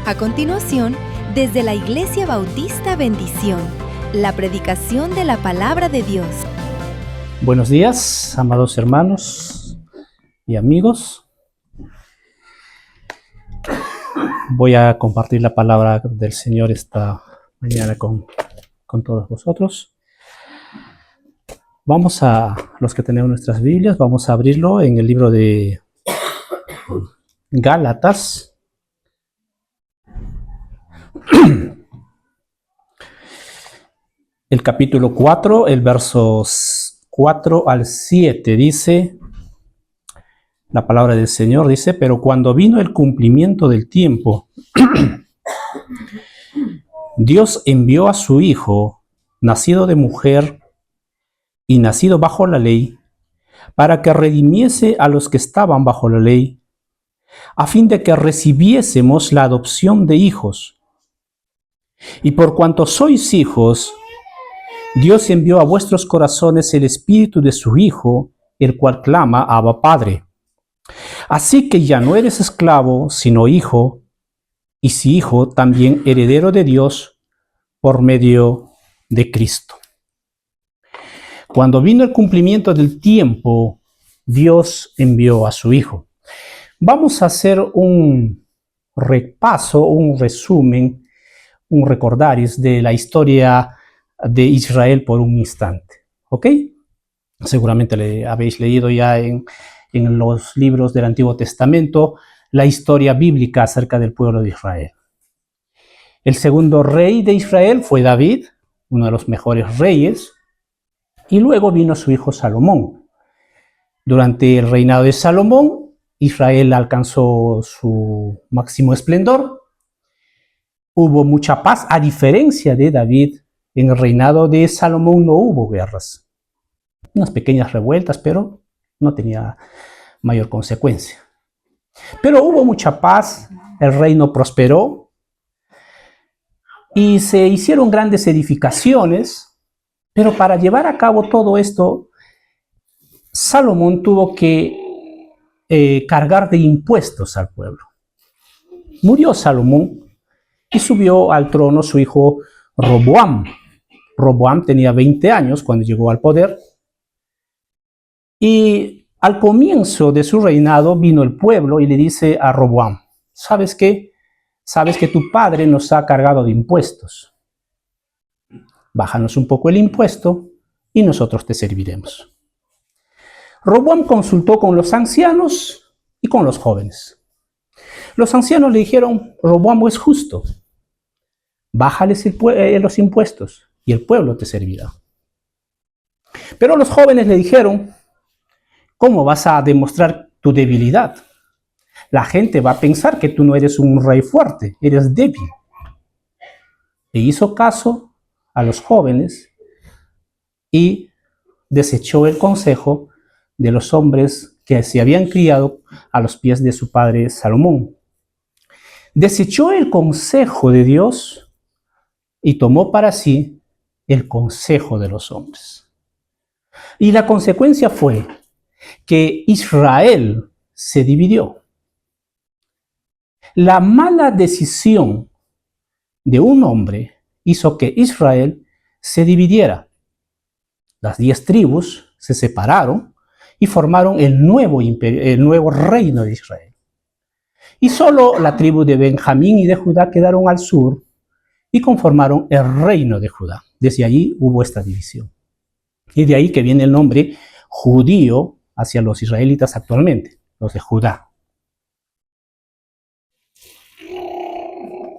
A continuación, desde la Iglesia Bautista Bendición, la predicación de la Palabra de Dios. Buenos días, amados hermanos y amigos. Voy a compartir la palabra del Señor esta mañana con todos vosotros. Vamos a, los que tenemos nuestras Biblias, vamos a abrirlo en el libro de Gálatas. El capítulo 4, el versos 4 al 7 dice, la palabra del Señor dice, pero cuando vino el cumplimiento del tiempo, Dios envió a su Hijo, nacido de mujer y nacido bajo la ley, para que redimiese a los que estaban bajo la ley, a fin de que recibiésemos la adopción de hijos. Y por cuanto sois hijos, Dios envió a vuestros corazones el espíritu de su Hijo, el cual clama, Abba, Padre. Así que ya no eres esclavo, sino hijo, y si hijo, también heredero de Dios por medio de Cristo. Cuando vino el cumplimiento del tiempo, Dios envió a su Hijo. Vamos a hacer un repaso, un resumen, un recordaris de la historia de Israel por un instante. ¿Ok? Seguramente habéis leído ya en los libros del Antiguo Testamento la historia bíblica acerca del pueblo de Israel. El segundo rey de Israel fue David, uno de los mejores reyes, y luego vino su hijo Salomón. Durante el reinado de Salomón, Israel alcanzó su máximo esplendor. Hubo mucha paz, a diferencia de David. En el reinado de Salomón no hubo guerras. Unas pequeñas revueltas, pero no tenía mayor consecuencia. Pero hubo mucha paz, el reino prosperó y se hicieron grandes edificaciones, pero para llevar a cabo todo esto, Salomón tuvo que cargar de impuestos al pueblo. Murió Salomón y subió al trono su hijo Roboam. Roboam tenía 20 años cuando llegó al poder. Y al comienzo de su reinado vino el pueblo y le dice a Roboam, ¿sabes qué? Sabes que tu padre nos ha cargado de impuestos. Bájanos un poco el impuesto y nosotros te serviremos. Roboam consultó con los ancianos y con los jóvenes. Los ancianos le dijeron, Roboam es justo. Bájales los impuestos y el pueblo te servirá. Pero los jóvenes le dijeron, ¿cómo vas a demostrar tu debilidad? La gente va a pensar que tú no eres un rey fuerte, eres débil. Le hizo caso a los jóvenes y desechó el consejo de los hombres que se habían criado a los pies de su padre Salomón. Desechó el consejo de Dios y tomó para sí el consejo de los hombres. Y la consecuencia fue que Israel se dividió. La mala decisión de un hombre hizo que Israel se dividiera. Las 10 tribus se separaron y formaron el nuevo reino de Israel. Y solo la tribu de Benjamín y de Judá quedaron al sur y conformaron el reino de Judá. Desde allí hubo esta división. Y de ahí que viene el nombre judío hacia los israelitas actualmente, los de Judá.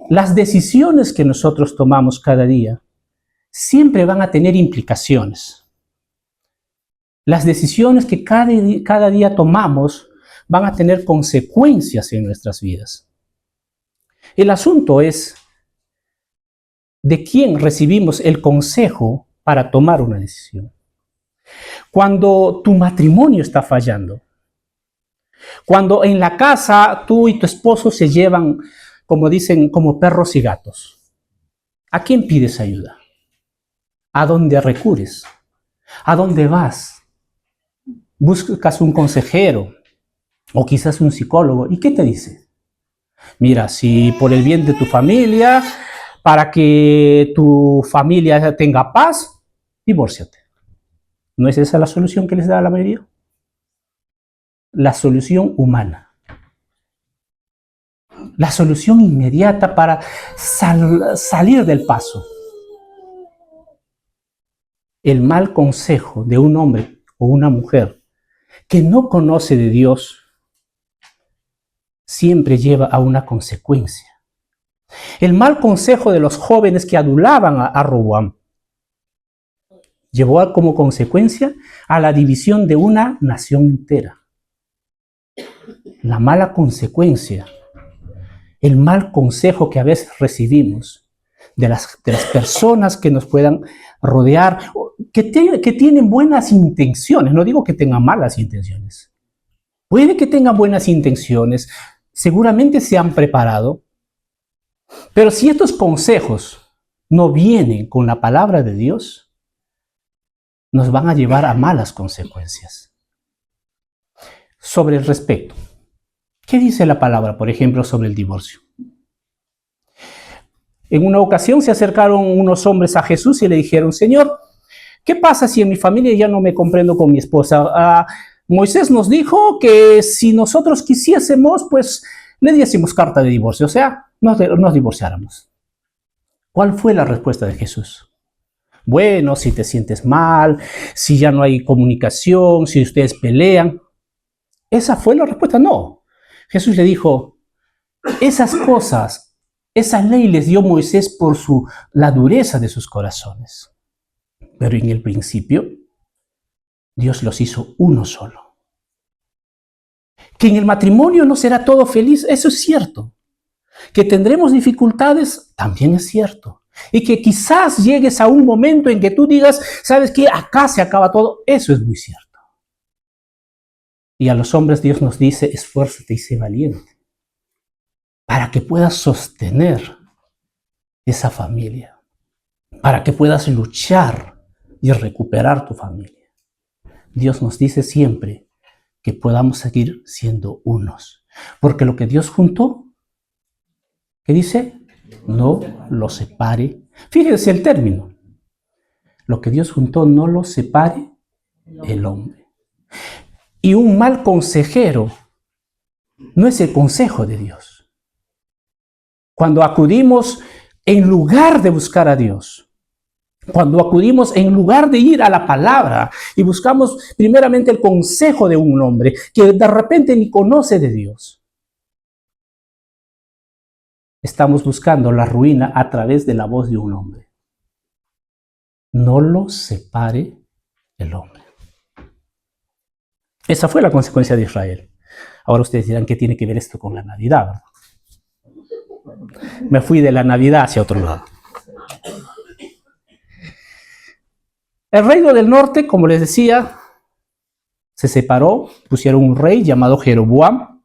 Las decisiones que nosotros tomamos cada día siempre van a tener implicaciones. Las decisiones que cada día tomamos van a tener consecuencias en nuestras vidas. El asunto es de quién recibimos el consejo para tomar una decisión. Cuando tu matrimonio está fallando, cuando en la casa tú y tu esposo se llevan, como dicen, como perros y gatos, ¿a quién pides ayuda? ¿A dónde recurres? ¿A dónde vas? ¿Buscas un consejero o quizás un psicólogo? ¿Y qué te dice? Mira, si por el bien de tu familia, para que tu familia tenga paz, divórciate. ¿No es esa la solución que les da la mayoría? La solución humana. La solución inmediata para salir del paso. El mal consejo de un hombre o una mujer que no conoce de Dios siempre lleva a una consecuencia. El mal consejo de los jóvenes que adulaban a Roboam llevó como consecuencia a la división de una nación entera. La mala consecuencia, el mal consejo que a veces recibimos de las personas que nos puedan rodear, que tienen buenas intenciones, no digo que tengan malas intenciones, puede que tengan buenas intenciones, seguramente se han preparado, pero si estos consejos no vienen con la palabra de Dios, nos van a llevar a malas consecuencias. Sobre el respeto, ¿qué dice la palabra, por ejemplo, sobre el divorcio? En una ocasión se acercaron unos hombres a Jesús y le dijeron: Señor, ¿qué pasa si en mi familia ya no me comprendo con mi esposa? Moisés nos dijo que si nosotros quisiésemos, pues le diésemos carta de divorcio, o sea, nos divorciáramos. ¿Cuál fue la respuesta de Jesús? Bueno, si te sientes mal, si ya no hay comunicación, si ustedes pelean. ¿Esa fue la respuesta? No. Jesús le dijo: esas cosas, esa ley les dio Moisés por la dureza de sus corazones. Pero en el principio, Dios los hizo uno solo. Que en el matrimonio no será todo feliz, eso es cierto. Que tendremos dificultades, también es cierto. Y que quizás llegues a un momento en que tú digas: ¿sabes qué? Acá se acaba todo, eso es muy cierto. Y a los hombres Dios nos dice: esfuérzate y sé valiente, para que puedas sostener esa familia, para que puedas luchar y recuperar tu familia. Dios nos dice siempre que podamos seguir siendo unos, porque lo que Dios juntó, ¿qué dice? No lo separe. Fíjense el término. Lo que Dios juntó, no lo separe el hombre. Y un mal consejero no es el consejo de Dios. Cuando acudimos en lugar de buscar a Dios, cuando acudimos en lugar de ir a la palabra y buscamos primeramente el consejo de un hombre que de repente ni conoce de Dios, estamos buscando la ruina a través de la voz de un hombre. No lo separe el hombre. Esa fue la consecuencia de Israel. Ahora ustedes dirán: ¿qué tiene que ver esto con la Navidad? Me fui de la Navidad hacia otro lado. El reino del norte, como les decía, se separó, pusieron un rey llamado Jeroboam.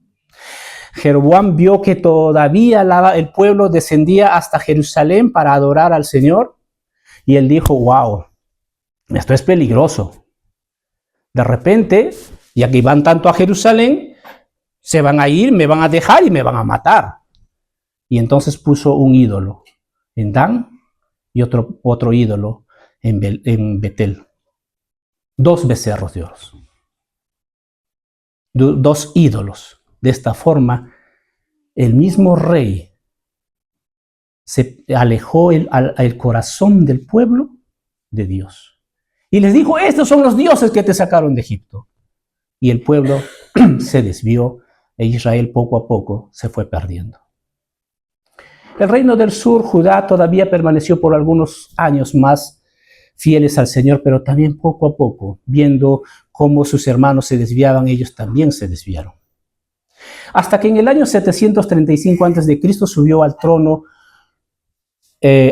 Jeroboam vio que todavía el pueblo descendía hasta Jerusalén para adorar al Señor, y él dijo: wow, esto es peligroso. De repente, ya que van tanto a Jerusalén, se van a ir, me van a dejar y me van a matar. Y entonces puso un ídolo en Dan y otro ídolo en Betel. 2 becerros de oro. 2 ídolos. De esta forma, el mismo rey se alejó el corazón del pueblo de Dios. Y les dijo: estos son los dioses que te sacaron de Egipto. Y el pueblo se desvió e Israel poco a poco se fue perdiendo. El reino del sur, Judá, todavía permaneció por algunos años más fieles al Señor, pero también poco a poco, viendo cómo sus hermanos se desviaban, ellos también se desviaron. Hasta que en el año 735 a.C. subió al trono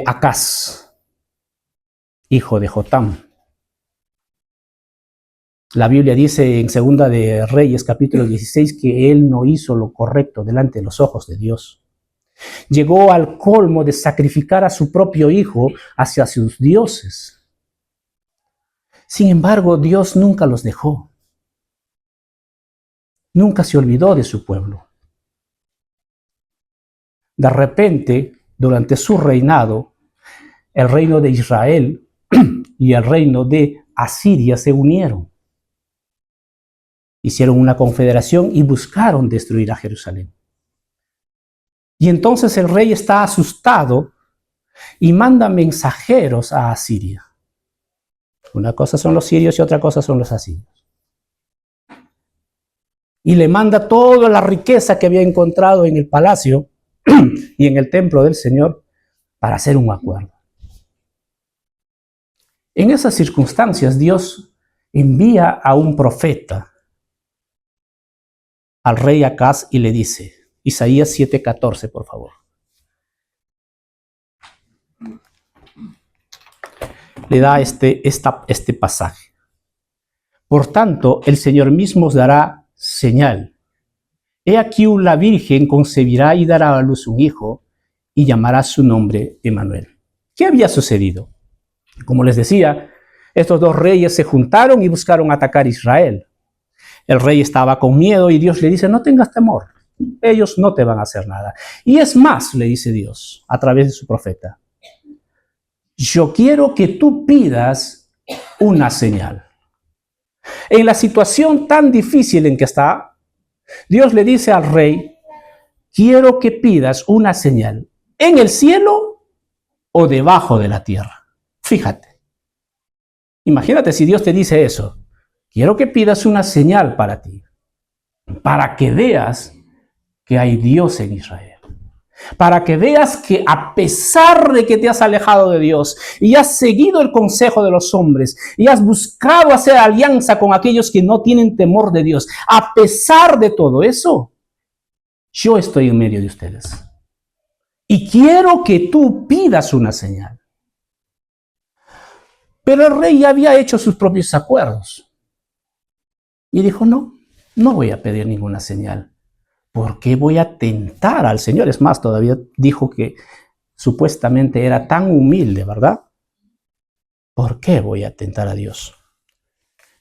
Acaz, hijo de Jotam. La Biblia dice en 2 de Reyes, capítulo 16, que él no hizo lo correcto delante de los ojos de Dios. Llegó al colmo de sacrificar a su propio hijo hacia sus dioses. Sin embargo, Dios nunca los dejó. Nunca se olvidó de su pueblo. de repente, durante su reinado, el reino de Israel y el reino de Asiria se unieron. Hicieron una confederación y buscaron destruir a Jerusalén. Y entonces el rey está asustado y manda mensajeros a Asiria. Una cosa son los sirios y otra cosa son los asirios. Y le manda toda la riqueza que había encontrado en el palacio y en el templo del Señor para hacer un acuerdo. En esas circunstancias, Dios envía a un profeta al rey Acaz y le dice, Isaías 7:14, por favor. Le da este pasaje. Por tanto, el Señor mismo os dará señal. He aquí la Virgen concebirá y dará a luz un hijo y llamará su nombre Emmanuel. ¿Qué había sucedido? Como les decía, estos dos reyes se juntaron y buscaron atacar a Israel. El rey estaba con miedo y Dios le dice, no tengas temor, ellos no te van a hacer nada. Y es más, le dice Dios a través de su profeta, yo quiero que tú pidas una señal. En la situación tan difícil en que está, Dios le dice al rey, quiero que pidas una señal en el cielo o debajo de la tierra. Fíjate, imagínate si Dios te dice eso, quiero que pidas una señal para ti, para que veas que hay Dios en Israel. Para que veas que a pesar de que te has alejado de Dios y has seguido el consejo de los hombres y has buscado hacer alianza con aquellos que no tienen temor de Dios, a pesar de todo eso, yo estoy en medio de ustedes. Y quiero que tú pidas una señal. Pero el rey ya había hecho sus propios acuerdos. Y dijo, no voy a pedir ninguna señal. ¿Por qué voy a tentar al Señor? Es más, todavía dijo que supuestamente era tan humilde, ¿verdad? ¿Por qué voy a tentar a Dios?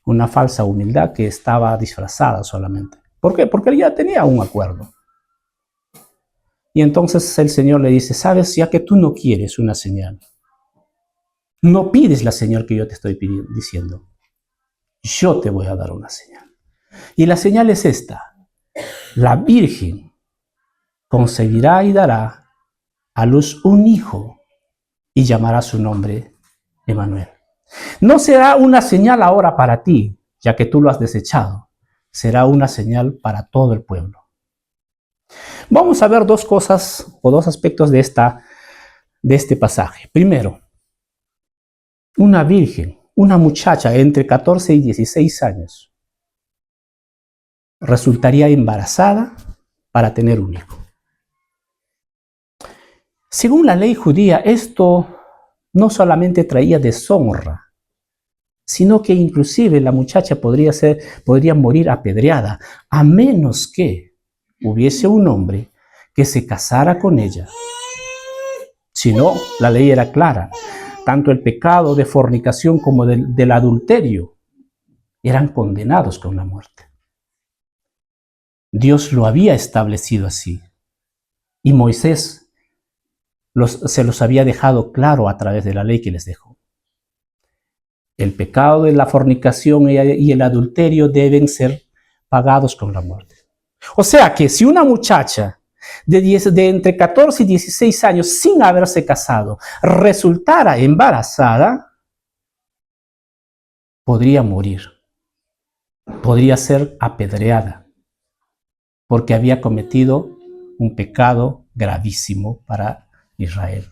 Una falsa humildad que estaba disfrazada solamente. ¿Por qué? Porque él ya tenía un acuerdo. Y entonces el Señor le dice, ¿sabes? Ya que tú no quieres una señal, no pides la señal que yo te estoy diciendo, yo te voy a dar una señal. Y la señal es esta. La Virgen concebirá y dará a luz un hijo y llamará su nombre Emmanuel. No será una señal ahora para ti, ya que tú lo has desechado. Será una señal para todo el pueblo. Vamos a ver dos cosas o dos aspectos de este pasaje. Primero, una virgen, una muchacha entre 14 y 16 años, resultaría embarazada para tener un hijo. Según la ley judía, esto no solamente traía deshonra, sino que inclusive la muchacha podría morir apedreada, a menos que hubiese un hombre que se casara con ella. Si no, la ley era clara. Tanto el pecado de fornicación como del adulterio eran condenados con la muerte. Dios lo había establecido así. Y Moisés se los había dejado claro a través de la ley que les dejó. El pecado de la fornicación y el adulterio deben ser pagados con la muerte. O sea que si una muchacha de entre 14 y 16 años sin haberse casado resultara embarazada, podría morir, podría ser apedreada, porque había cometido un pecado gravísimo para Israel,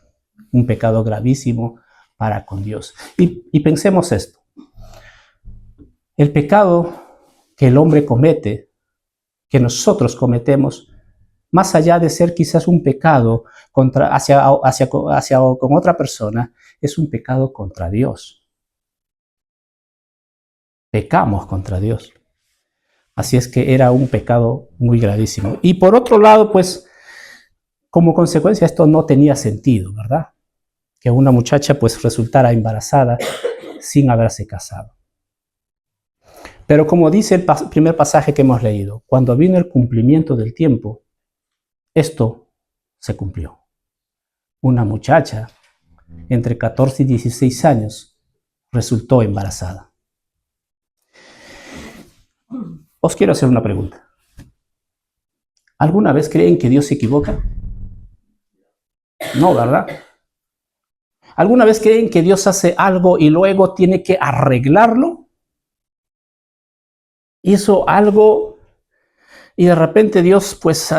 un pecado gravísimo para con Dios. Y pensemos esto, el pecado que el hombre comete, que nosotros cometemos, más allá de ser quizás un pecado con otra persona, es un pecado contra Dios. Pecamos contra Dios. Así es que era un pecado muy gravísimo. Y por otro lado, pues, como consecuencia esto no tenía sentido, ¿verdad? Que una muchacha pues resultara embarazada sin haberse casado. Pero como dice el primer pasaje que hemos leído, cuando vino el cumplimiento del tiempo, esto se cumplió. Una muchacha entre 14 y 16 años resultó embarazada. Os quiero hacer una pregunta. ¿Alguna vez creen que Dios se equivoca? No, ¿verdad? ¿Alguna vez creen que Dios hace algo y luego tiene que arreglarlo? Hizo algo y de repente Dios pues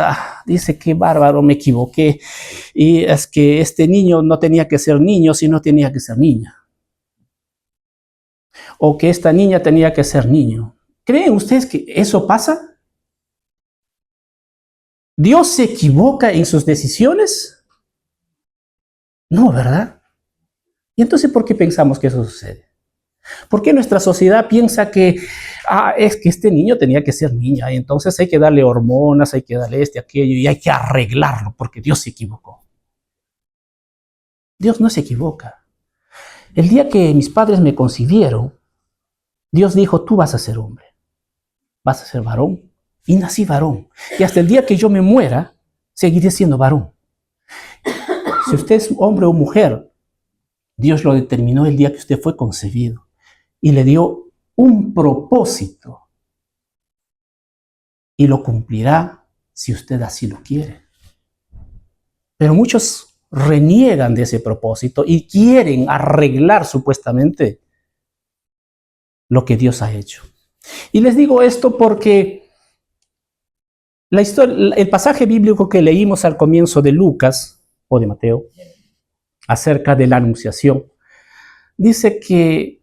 dice, qué bárbaro, me equivoqué. Y es que este niño no tenía que ser niño, sino tenía que ser niña. O que esta niña tenía que ser niño. ¿Creen ustedes que eso pasa? ¿Dios se equivoca en sus decisiones? No, ¿verdad? ¿Y entonces por qué pensamos que eso sucede? ¿Por qué nuestra sociedad piensa que es que este niño tenía que ser niña y entonces hay que darle hormonas, hay que darle aquello y hay que arreglarlo porque Dios se equivocó? Dios no se equivoca. El día que mis padres me concibieron, Dios dijo, tú vas a ser hombre, vas a ser varón. Y nací varón. Y hasta el día que yo me muera, seguiré siendo varón. Si usted es hombre o mujer, Dios lo determinó el día que usted fue concebido y le dio un propósito y lo cumplirá si usted así lo quiere. Pero muchos reniegan de ese propósito y quieren arreglar supuestamente lo que Dios ha hecho. Y les digo esto porque el pasaje bíblico que leímos al comienzo de Lucas o de Mateo acerca de la anunciación dice que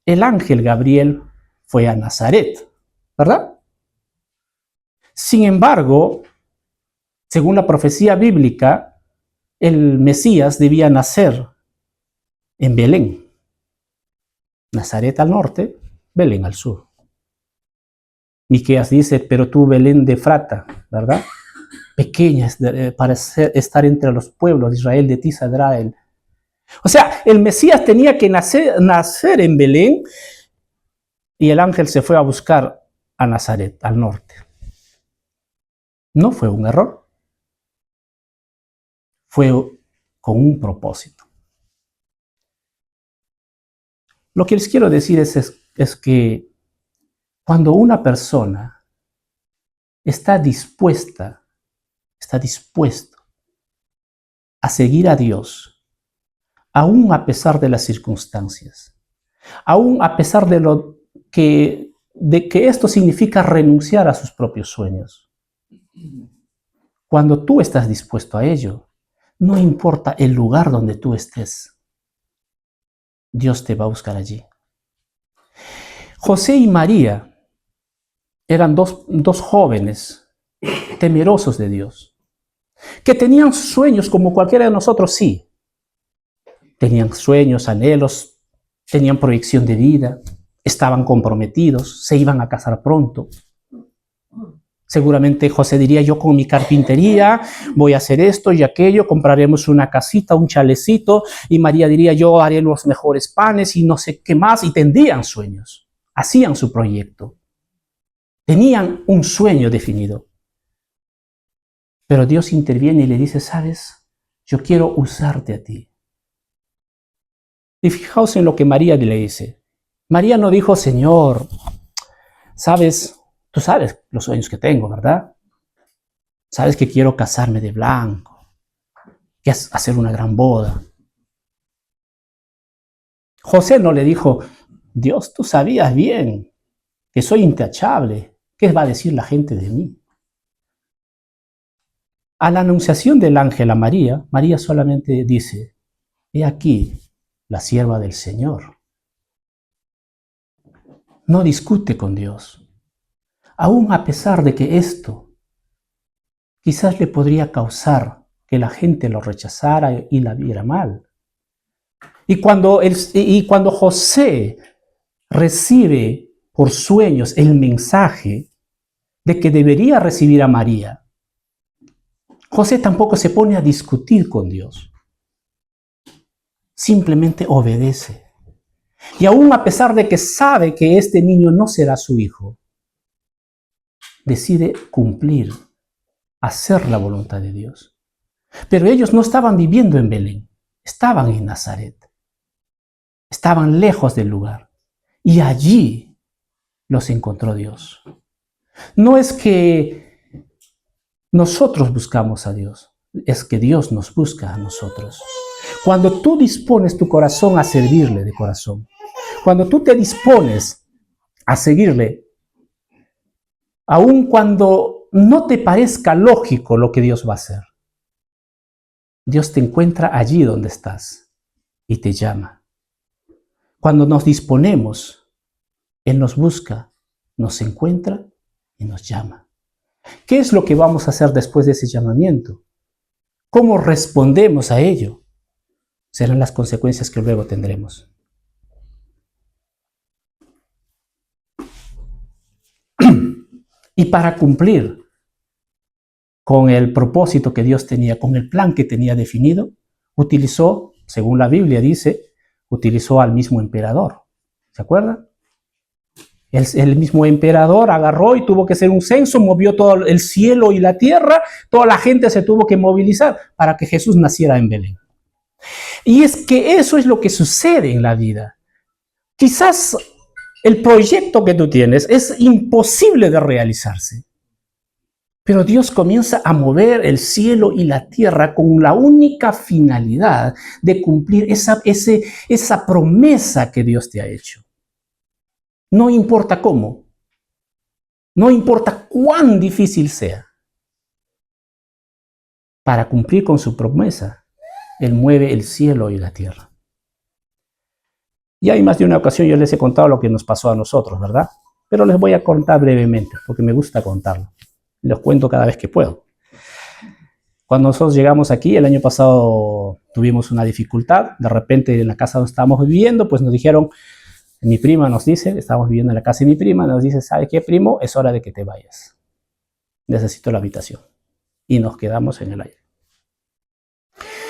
el ángel Gabriel fue a Nazaret, ¿verdad? Sin embargo, según la profecía bíblica, el Mesías debía nacer en Belén. Nazaret al norte, Belén al sur. Miqueas dice, pero tú Belén de Efrata, ¿verdad? Pequeña para estar entre los pueblos de Israel, de ti saldrá él. O sea, el Mesías tenía que nacer en Belén y el ángel se fue a buscar a Nazaret, al norte. No fue un error, fue con un propósito. Lo que les quiero decir es que cuando una persona está dispuesto a seguir a Dios, aún a pesar de las circunstancias, aún a pesar de que esto significa renunciar a sus propios sueños. Cuando tú estás dispuesto a ello, no importa el lugar donde tú estés, Dios te va a buscar allí. José y María eran dos jóvenes temerosos de Dios, que tenían sueños como cualquiera de nosotros, sí. Tenían sueños, anhelos, tenían proyección de vida, estaban comprometidos, se iban a casar pronto. Seguramente José diría, yo con mi carpintería voy a hacer esto y aquello, compraremos una casita, un chalecito, y María diría, yo haré los mejores panes y no sé qué más, y tendrían sueños, hacían su proyecto. Tenían un sueño definido. Pero Dios interviene y le dice, ¿sabes? Yo quiero usarte a ti. Y fijaos en lo que María le dice. María no dijo, Señor, ¿sabes? Tú sabes los sueños que tengo, ¿verdad? Sabes que quiero casarme de blanco, que hacer una gran boda. José no le dijo, Dios, tú sabías bien que soy intachable. ¿Qué va a decir la gente de mí? A la anunciación del ángel a María, María solamente dice, he aquí la sierva del Señor. No discute con Dios. Aún a pesar de que esto quizás le podría causar que la gente lo rechazara y la viera mal. Y cuando José recibe por sueños el mensaje de que debería recibir a María, José tampoco se pone a discutir con Dios. Simplemente obedece. Y aún a pesar de que sabe que este niño no será su hijo, decide cumplir, hacer la voluntad de Dios. Pero ellos no estaban viviendo en Belén, estaban en Nazaret. Estaban lejos del lugar. Y allí los encontró Dios. No es que nosotros buscamos a Dios, es que Dios nos busca a nosotros. Cuando tú dispones tu corazón a servirle de corazón, cuando tú te dispones a seguirle, aun cuando no te parezca lógico lo que Dios va a hacer, Dios te encuentra allí donde estás y te llama. Cuando nos disponemos, Él nos busca, nos encuentra y nos llama. ¿Qué es lo que vamos a hacer después de ese llamamiento? ¿Cómo respondemos a ello? Serán las consecuencias que luego tendremos. Y para cumplir con el propósito que Dios tenía, con el plan que tenía definido, utilizó, según la Biblia dice, utilizó al mismo emperador. ¿Se acuerdan? El mismo emperador agarró y tuvo que hacer un censo, movió todo el cielo y la tierra, toda la gente se tuvo que movilizar para que Jesús naciera en Belén. Y es que eso es lo que sucede en la vida. Quizás el proyecto que tú tienes es imposible de realizarse, pero Dios comienza a mover el cielo y la tierra con la única finalidad de cumplir esa promesa que Dios te ha hecho. No importa cómo, no importa cuán difícil sea. Para cumplir con su promesa, Él mueve el cielo y la tierra. Y hay más de una ocasión yo les he contado lo que nos pasó a nosotros, ¿verdad? Pero les voy a contar brevemente, porque me gusta contarlo. Los cuento cada vez que puedo. Cuando nosotros llegamos aquí, el año pasado tuvimos una dificultad. De repente en la casa donde estábamos viviendo, pues nos dijeron, mi prima nos dice, estábamos viviendo en la casa de mi prima, nos dice, ¿sabe qué, primo? Es hora de que te vayas. Necesito la habitación. Y nos quedamos en el aire.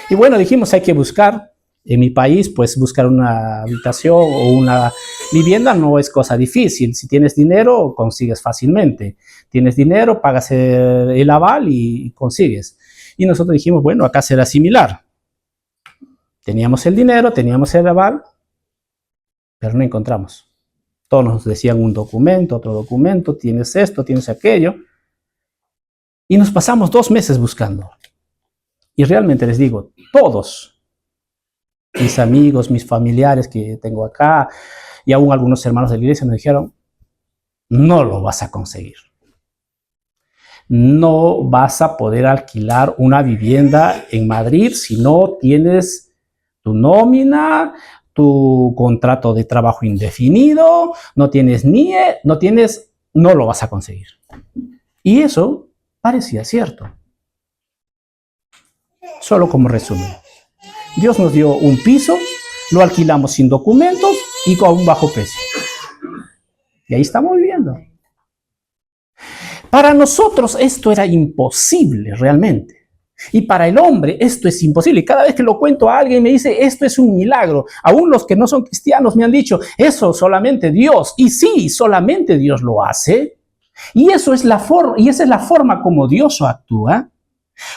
Y bueno, dijimos, hay que buscar. En mi país, pues buscar una habitación o una vivienda no es cosa difícil. Si tienes dinero, consigues fácilmente. Tienes dinero, pagas el aval y consigues. Y nosotros dijimos, bueno, acá será similar. Teníamos el dinero, teníamos el aval, pero no encontramos. Todos nos decían un documento, otro documento, tienes esto, tienes aquello. Y nos pasamos 2 meses buscando. Y realmente les digo, todos, mis amigos, mis familiares que tengo acá, y aún algunos hermanos de la iglesia me dijeron, no lo vas a conseguir. No vas a poder alquilar una vivienda en Madrid si no tienes tu nómina, tu contrato de trabajo indefinido, no tienes NIE, no lo vas a conseguir. Y eso parecía cierto. Solo como resumen. Dios nos dio un piso, lo alquilamos sin documentos y con un bajo precio. Y ahí estamos viviendo. Para nosotros esto era imposible realmente. Y para el hombre esto es imposible. Y cada vez que lo cuento a alguien me dice, esto es un milagro. Aún los que no son cristianos me han dicho, eso solamente Dios. Y sí, solamente Dios lo hace. Y esa es la forma como Dios actúa.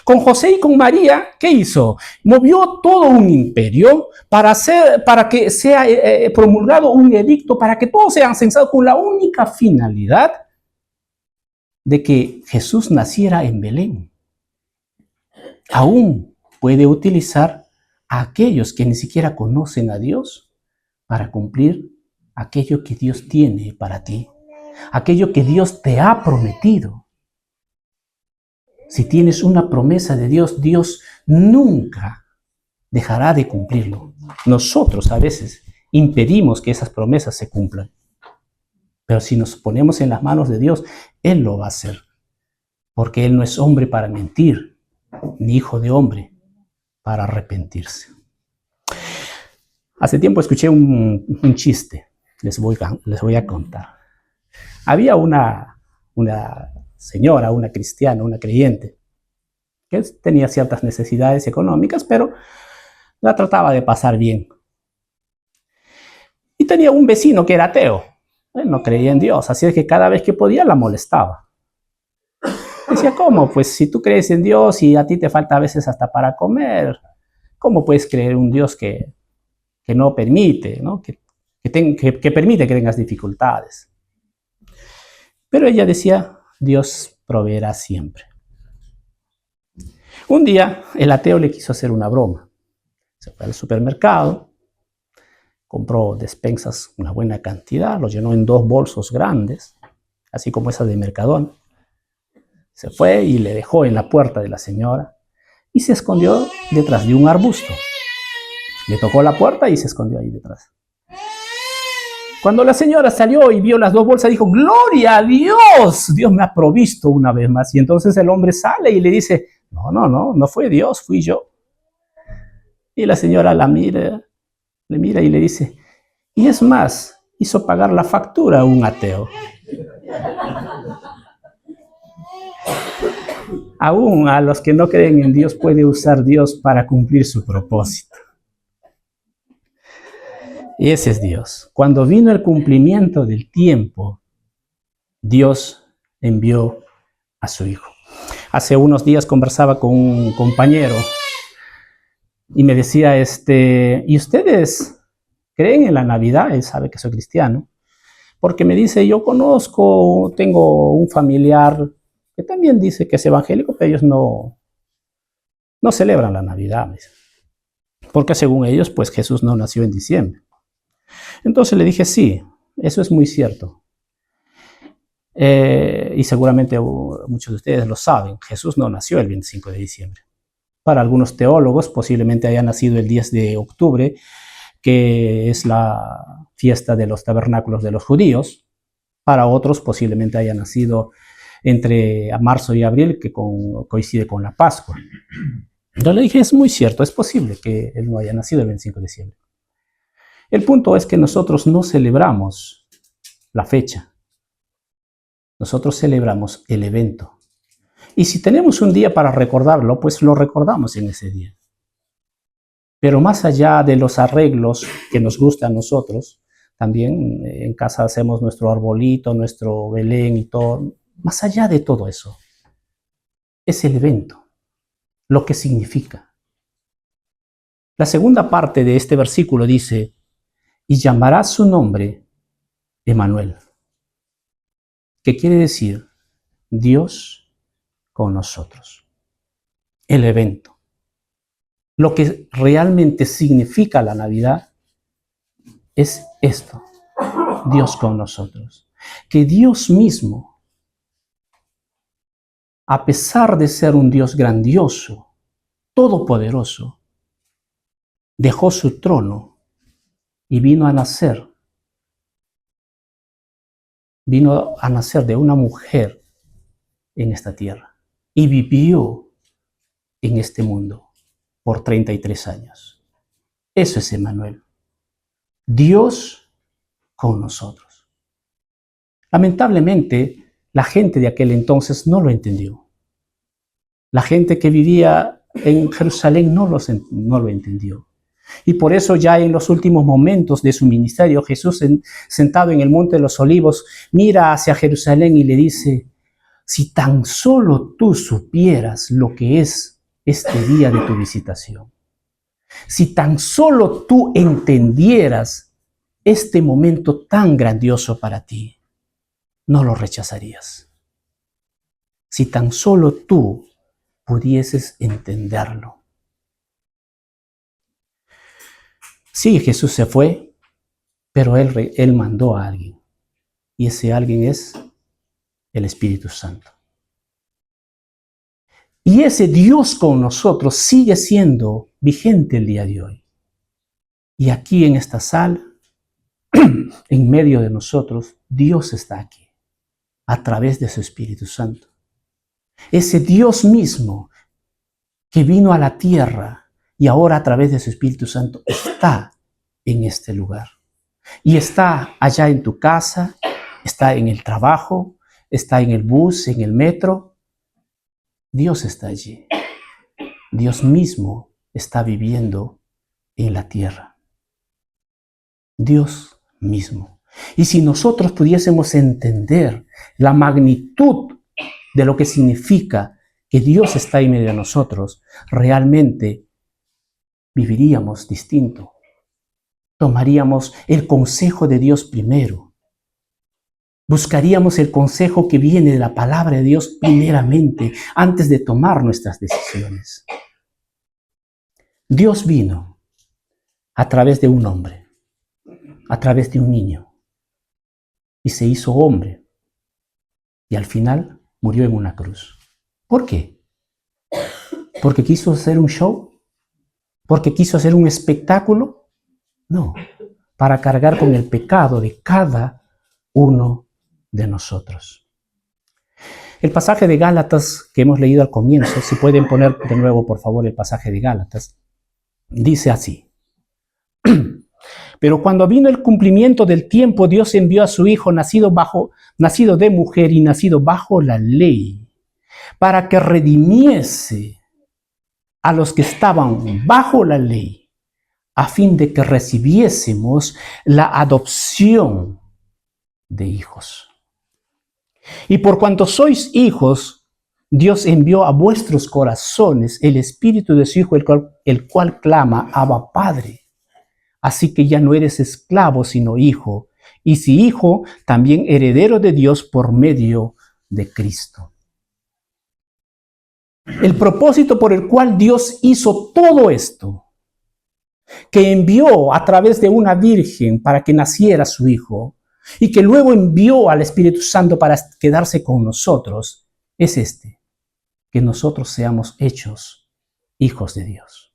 Con José y con María, ¿qué hizo? Movió todo un imperio para que sea promulgado un edicto, para que todos sean censados con la única finalidad de que Jesús naciera en Belén. Aún puede utilizar a aquellos que ni siquiera conocen a Dios para cumplir aquello que Dios tiene para ti, aquello que Dios te ha prometido. Si tienes una promesa de Dios, Dios nunca dejará de cumplirlo. Nosotros a veces impedimos que esas promesas se cumplan. Pero si nos ponemos en las manos de Dios, Él lo va a hacer. Porque Él no es hombre para mentir, ni hijo de hombre para arrepentirse. Hace tiempo escuché un chiste, les voy a contar. Había una señora, una cristiana, una creyente, que tenía ciertas necesidades económicas, pero la trataba de pasar bien. Y tenía un vecino que era ateo. Él no creía en Dios, así es que cada vez que podía la molestaba. Decía, ¿cómo? Pues si tú crees en Dios y a ti te falta a veces hasta para comer, ¿cómo puedes creer en un Dios que no permite, ¿no? Que permite que tengas dificultades? Pero ella decía, Dios proveerá siempre. Un día el ateo le quiso hacer una broma. Se fue al supermercado, compró despensas una buena cantidad, lo llenó en 2 bolsos grandes, así como esas de Mercadona. Se fue y le dejó en la puerta de la señora y se escondió detrás de un arbusto. Le tocó la puerta y se escondió ahí detrás. Cuando la señora salió y vio las 2 bolsas, dijo, ¡gloria a Dios! Dios me ha provisto una vez más. Y entonces el hombre sale y le dice, no fue Dios, fui yo. Y la señora le mira y le dice, y es más, hizo pagar la factura a un ateo. Aún a los que no creen en Dios puede usar Dios para cumplir su propósito. Y ese es Dios. Cuando vino el cumplimiento del tiempo, Dios envió a su Hijo. Hace unos días conversaba con un compañero y me decía, ¿y ustedes creen en la Navidad? Él sabe que soy cristiano. Porque me dice, yo tengo un familiar que también dice que es evangélico, pero ellos no celebran la Navidad. Porque según ellos, pues Jesús no nació en diciembre. Entonces le dije, sí, eso es muy cierto. Y seguramente muchos de ustedes lo saben, Jesús no nació el 25 de diciembre. Para algunos teólogos posiblemente haya nacido el 10 de octubre, que es la fiesta de los tabernáculos de los judíos. Para otros posiblemente haya nacido entre marzo y abril, que coincide con la Pascua. Yo le dije, es muy cierto, es posible que él no haya nacido el 25 de diciembre. El punto es que nosotros no celebramos la fecha. Nosotros celebramos el evento. Y si tenemos un día para recordarlo, pues lo recordamos en ese día. Pero más allá de los arreglos que nos gustan a nosotros, también en casa hacemos nuestro arbolito, nuestro Belén y todo. Más allá de todo eso, es el evento, lo que significa. La segunda parte de este versículo dice, y llamará su nombre Emmanuel, que quiere decir Dios con nosotros. El evento. Lo que realmente significa la Navidad es esto, Dios con nosotros. Que Dios mismo, a pesar de ser un Dios grandioso, todopoderoso, dejó su trono y vino a nacer de una mujer en esta tierra y vivió en este mundo por 33 años. Eso es Emmanuel. Dios con nosotros. Lamentablemente, la gente de aquel entonces no lo entendió. La gente que vivía en Jerusalén no lo entendió. Y por eso ya en los últimos momentos de su ministerio, Jesús sentado en el Monte de los Olivos, mira hacia Jerusalén y le dice, si tan solo tú supieras lo que es este día de tu visitación, si tan solo tú entendieras este momento tan grandioso para ti, no lo rechazarías. Si tan solo tú pudieses entenderlo. Sí, Jesús se fue, pero él mandó a alguien. Y ese alguien es el Espíritu Santo. Y ese Dios con nosotros sigue siendo vigente el día de hoy. Y aquí en esta sala, en medio de nosotros, Dios está aquí, a través de su Espíritu Santo. Ese Dios mismo que vino a la tierra y ahora a través de su Espíritu Santo está en este lugar. Y está allá en tu casa, está en el trabajo, está en el bus, en el metro. Dios está allí. Dios mismo está viviendo en la tierra. Dios mismo. Y si nosotros pudiésemos entender la magnitud de lo que significa que Dios está en medio de nosotros, realmente viviríamos distinto. Tomaríamos el consejo de Dios primero. Buscaríamos el consejo que viene de la palabra de Dios primeramente, antes de tomar nuestras decisiones. Dios vino a través de un hombre, a través de un niño, y se hizo hombre, y al final murió en una cruz. ¿Por qué? ¿Porque quiso hacer un show? ¿Porque quiso hacer un espectáculo? No, para cargar con el pecado de cada uno de nosotros. El pasaje de Gálatas que hemos leído al comienzo, si pueden poner de nuevo por favor el pasaje de Gálatas, dice así: pero cuando vino el cumplimiento del tiempo, Dios envió a su Hijo nacido de mujer y nacido bajo la ley, para que redimiese a los que estaban bajo la ley, a fin de que recibiésemos la adopción de hijos. Y por cuanto sois hijos, Dios envió a vuestros corazones el Espíritu de su Hijo, el cual clama: Abba, Padre. Así que ya no eres esclavo, sino hijo. Y si hijo, también heredero de Dios por medio de Cristo. El propósito por el cual Dios hizo todo esto, que envió a través de una virgen para que naciera su Hijo, y que luego envió al Espíritu Santo para quedarse con nosotros, es este: que nosotros seamos hechos hijos de Dios.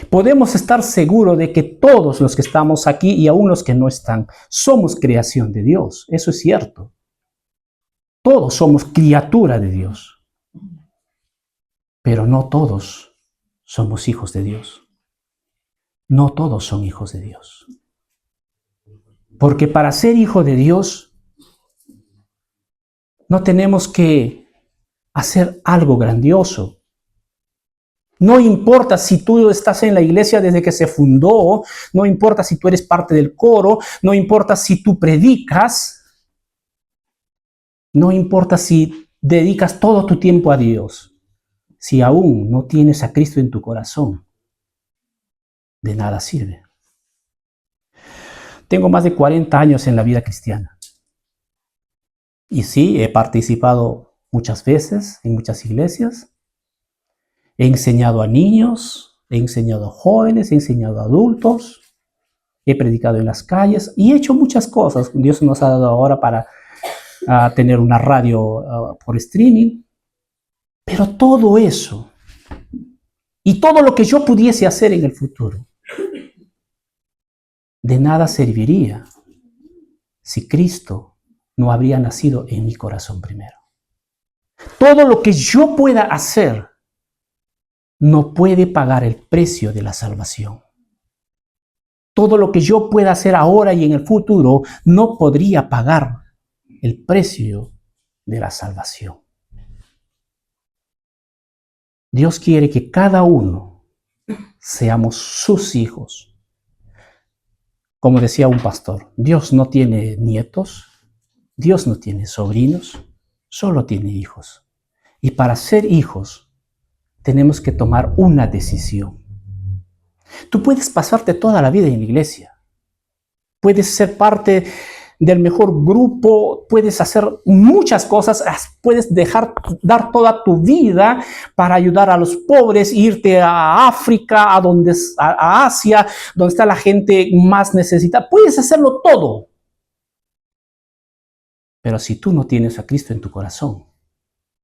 Podemos estar seguros de que todos los que estamos aquí y aún los que no están, somos creación de Dios. Eso es cierto. Todos somos criatura de Dios. Pero no todos somos hijos de Dios. No todos son hijos de Dios. Porque para ser hijo de Dios, no tenemos que hacer algo grandioso. No importa si tú estás en la iglesia desde que se fundó, no importa si tú eres parte del coro, no importa si tú predicas, no importa si dedicas todo tu tiempo a Dios. Si aún no tienes a Cristo en tu corazón, de nada sirve. Tengo más de 40 años en la vida cristiana. Y sí, he participado muchas veces en muchas iglesias. He enseñado a niños, he enseñado a jóvenes, he enseñado a adultos, he predicado en las calles y he hecho muchas cosas. Dios nos ha dado ahora para tener una radio por streaming. Pero todo eso y todo lo que yo pudiese hacer en el futuro, de nada serviría si Cristo no habría nacido en mi corazón primero. Todo lo que yo pueda hacer no puede pagar el precio de la salvación. Todo lo que yo pueda hacer ahora y en el futuro no podría pagar el precio de la salvación. Dios quiere que cada uno seamos sus hijos. Como decía un pastor, Dios no tiene nietos, Dios no tiene sobrinos, solo tiene hijos. Y para ser hijos, tenemos que tomar una decisión. Tú puedes pasarte toda la vida en la iglesia. Puedes ser parte del mejor grupo, puedes hacer muchas cosas, puedes dar toda tu vida para ayudar a los pobres, irte a África, a Asia, donde está la gente más necesitada. Puedes hacerlo todo. Pero si tú no tienes a Cristo en tu corazón,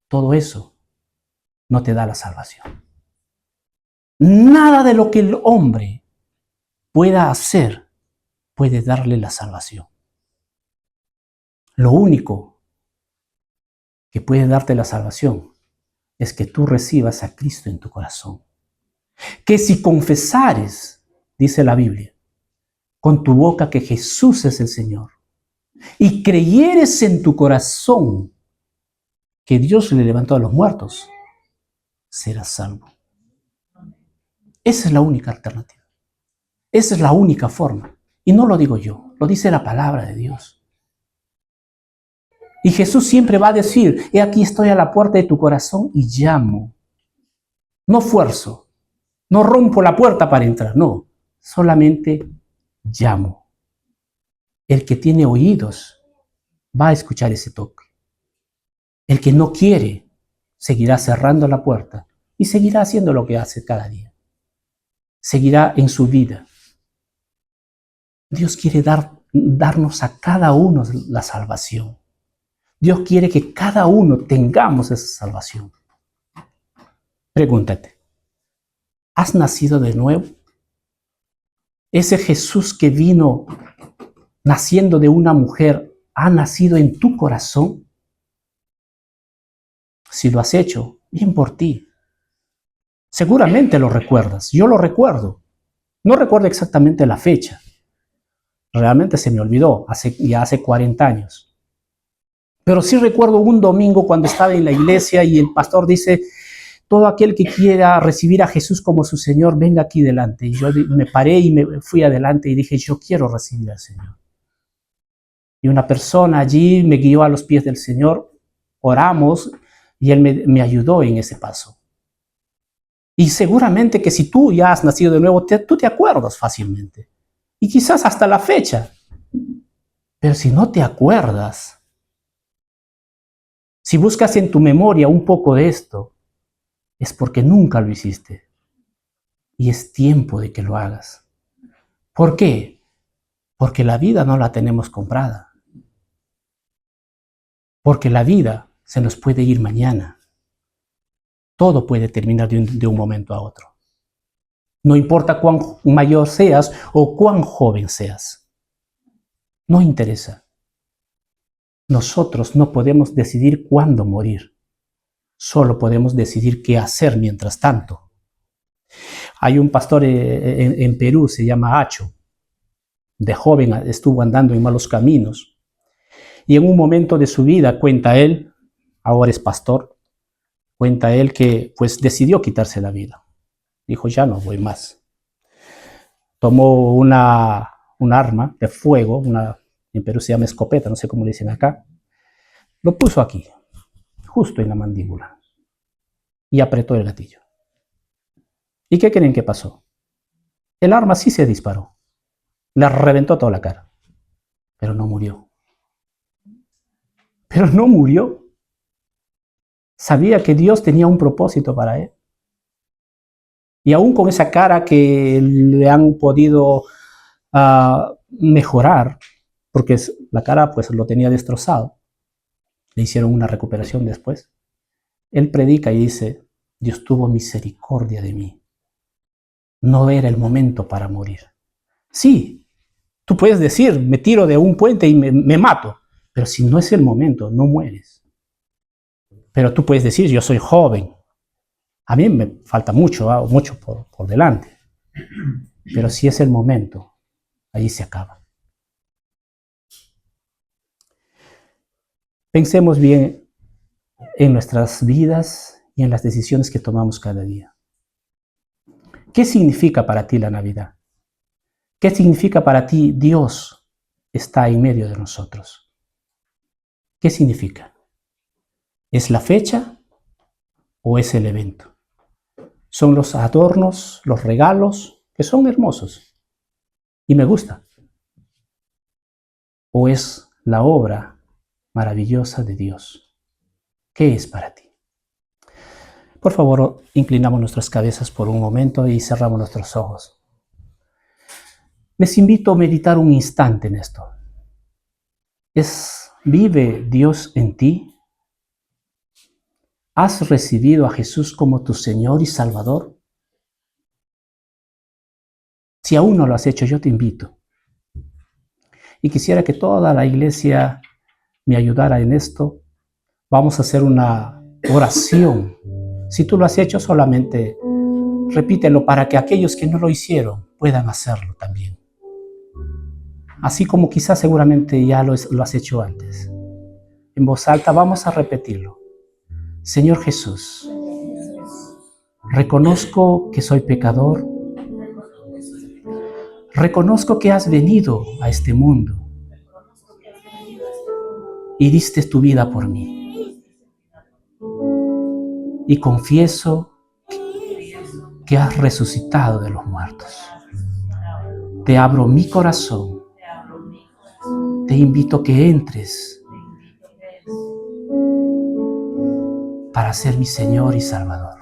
todo eso no te da la salvación. Nada de lo que el hombre pueda hacer puede darle la salvación. Lo único que puede darte la salvación es que tú recibas a Cristo en tu corazón. Que si confesares, dice la Biblia, con tu boca que Jesús es el Señor y creyeres en tu corazón que Dios le levantó a los muertos, serás salvo. Esa es la única alternativa. Esa es la única forma. Y no lo digo yo, lo dice la palabra de Dios. Y Jesús siempre va a decir, he aquí estoy a la puerta de tu corazón y llamo. No fuerzo, no rompo la puerta para entrar, no, solamente llamo. El que tiene oídos va a escuchar ese toque. El que no quiere seguirá cerrando la puerta y seguirá haciendo lo que hace cada día. Seguirá en su vida. Dios quiere darnos a cada uno la salvación. Dios quiere que cada uno tengamos esa salvación. Pregúntate, ¿has nacido de nuevo? Ese Jesús que vino naciendo de una mujer, ¿ha nacido en tu corazón? Si lo has hecho, bien por ti. Seguramente lo recuerdas, yo lo recuerdo. No recuerdo exactamente la fecha. Realmente se me olvidó, ya hace 40 años. Pero sí recuerdo un domingo cuando estaba en la iglesia y el pastor dice, todo aquel que quiera recibir a Jesús como su Señor, venga aquí delante. Y yo me paré y me fui adelante y dije, yo quiero recibir al Señor. Y una persona allí me guió a los pies del Señor, oramos y Él me ayudó en ese paso. Y seguramente que si tú ya has nacido de nuevo, tú te acuerdas fácilmente. Y quizás hasta la fecha. Pero si no te acuerdas, si buscas en tu memoria un poco de esto, es porque nunca lo hiciste. Y es tiempo de que lo hagas. ¿Por qué? Porque la vida no la tenemos comprada. Porque la vida se nos puede ir mañana. Todo puede terminar de un momento a otro. No importa cuán mayor seas o cuán joven seas. No interesa. Nosotros no podemos decidir cuándo morir. Solo podemos decidir qué hacer mientras tanto. Hay un pastor en Perú, se llama Acho. De joven estuvo andando en malos caminos. Y en un momento de su vida, cuenta él, ahora es pastor, cuenta él que pues decidió quitarse la vida. Dijo, ya no voy más. Tomó un arma de fuego, en Perú se llama escopeta, no sé cómo le dicen acá. Lo puso aquí, justo en la mandíbula. Y apretó el gatillo. ¿Y qué creen que pasó? El arma sí se disparó. Le reventó toda la cara. Pero no murió. Pero no murió. Sabía que Dios tenía un propósito para él. Y aún con esa cara que le han podido mejorar, porque la cara pues lo tenía destrozado, le hicieron una recuperación después. Él predica y dice, Dios tuvo misericordia de mí. No era el momento para morir. Sí, tú puedes decir, me tiro de un puente y me mato, pero si no es el momento, no mueres. Pero tú puedes decir, yo soy joven. A mí me falta mucho por delante. Pero si es el momento, allí se acaba. Pensemos bien en nuestras vidas y en las decisiones que tomamos cada día. ¿Qué significa para ti la Navidad? ¿Qué significa para ti Dios está en medio de nosotros? ¿Qué significa? ¿Es la fecha o es el evento? Son los adornos, los regalos, que son hermosos y me gusta. ¿O es la obra maravillosa de Dios? ¿Qué es para ti? Por favor, inclinamos nuestras cabezas por un momento y cerramos nuestros ojos. Les invito a meditar un instante en esto. ¿Vive Dios en ti? ¿Has recibido a Jesús como tu Señor y Salvador? Si aún no lo has hecho, yo te invito. Y quisiera que toda la iglesia me ayudara en esto. Vamos a hacer una oración. Si tú lo has hecho, solamente repítelo para que aquellos que no lo hicieron puedan hacerlo también. Así como quizás seguramente ya lo has hecho antes. En voz alta vamos a repetirlo. Señor Jesús, reconozco que soy pecador. Reconozco que has venido a este mundo y diste tu vida por mí. Y confieso que has resucitado de los muertos. Te abro mi corazón. Te invito a que entres para ser mi Señor y Salvador.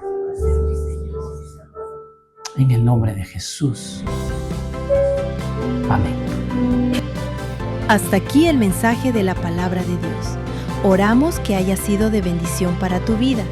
En el nombre de Jesús. Amén. Hasta aquí el mensaje de la palabra de Dios. Oramos que haya sido de bendición para tu vida.